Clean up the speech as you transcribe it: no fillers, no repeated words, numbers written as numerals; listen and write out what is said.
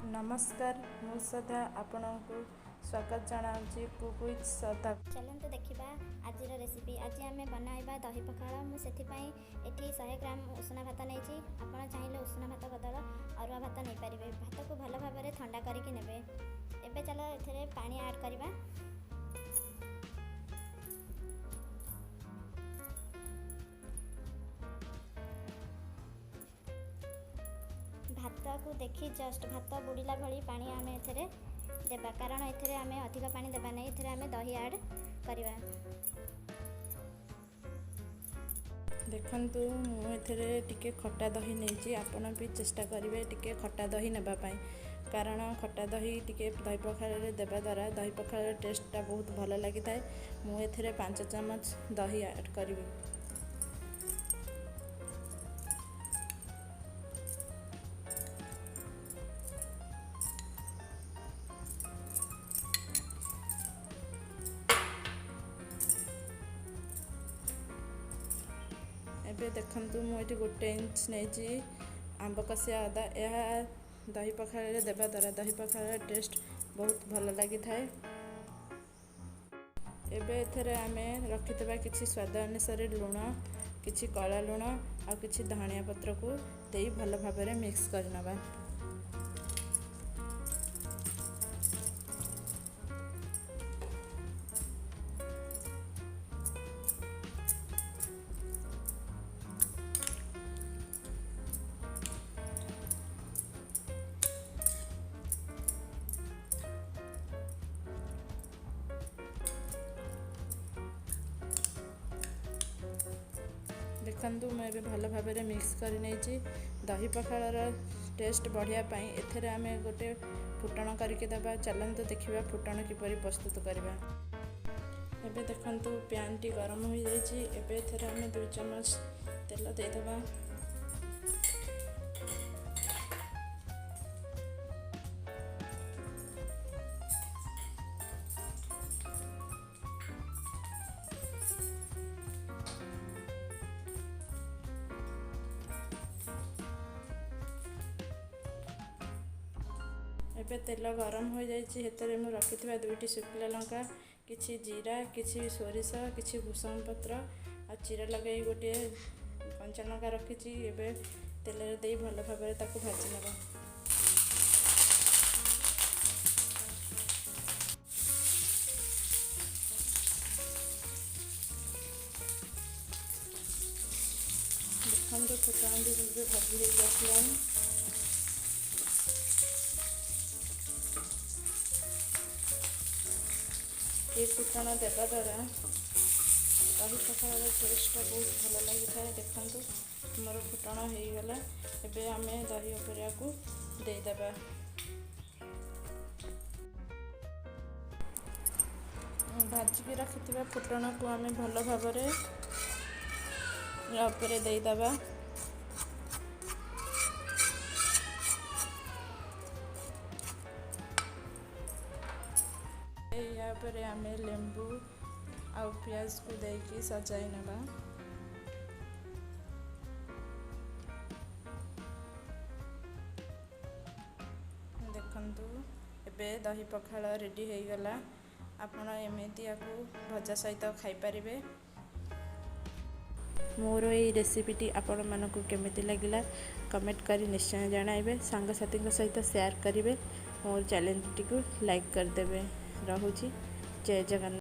नमस्कार मु श्रद्धा आपणको स्वागत जनाऊँगी कुक विथ श्रद्धा। चलतु देखा आज रेसिपी। आज आम बनाइबा दही पखाड़। मुझे एटी 100 ग्राम उषुना भात नहीं। आप चाहिए उषुना भात बदल अरुआ भात नहीं पारे। भात को भल भाव ठंडा करके नेबे। एबे चलो एथे पानी ऐड करवा। भात को देखी जस्ट भात बुड़ीला भली पानी आम एथे देबा, कारण एथे आम अधिक पानी देबा नहीं। एथे आम दही ऐड करवा। देखंतु मुझे टिके खट्टा दही नहीं। आपण भी चेष्टा करेंगे टिके खट्टा दही नेबाई, कारण खट्टा दही टिके दही पखाड़ देवा द्वारा दही पखाड़ टेस्टा बहुत भल लगी था। मुझे 5 चम्मच दही ऐड करी। एबे देखंतु मुझे 1 इंच नहीं आंब कसिया अदा। यह दही पखाड़ देवा द्वारा दही पखाड़ टेस्ट बहुत भल लगी था। एबे एथरे आमे रखितबा किछि स्वाद अनुसार लुण, किछि कला लुण और किछि धनिया पत्र को देई भल भाबरे मिक्स करनबा। देखंतु मैं भल भाव मिक्स कर नहीं। दही पखाड़ टेस्ट बढ़िया एथरे आमे गोटे फुटण करके दबा। चलतु देखा फुटण किपरि प्रस्तुत करवा। एबे देखंतु पैन टी गरम हो जाइए। एबे एथरे आमे 2 चम्मच तेल दे दबा। एबे तेल गरम हो जाइए। मु रखि 2टी शुखिला लंका, किछि जीरा, किछि सोरिष, किछि भूसंग पत्र आ चिरा लगे गोटे कंचा लंका रखी। एबे तेल दे भल भाव ताकू भाजी नबा। देखो फुटण भी भाजी आसलानी। ये फुटण देवा द्वारा दही पखाड़ टेस्ट बहुत भल लगी था। देखंतु मोर फुटण हो गला। एबे आमे दही उपरिया को दे देबा। भाजिकी रखिथिबा फुटण को आमे भल भाबरे उपरे दे देबा। या पर आमे लेंबू आउ प्याज को देकी सजाई नबा। देखंतु एबे दही पखाड़ रेडी हो गला। आपण एमिति याकू भजा सहित खाई पारिबे। मोर ये रेसिपीटी आपण मानकू केमिति लागिला कमेंट करी निश्चय जणाइबे। सांग साथी सहित शेयर करिवे। मोर चैनल टी को लाइक कर देबे। रहुची जय जगन्नाथ।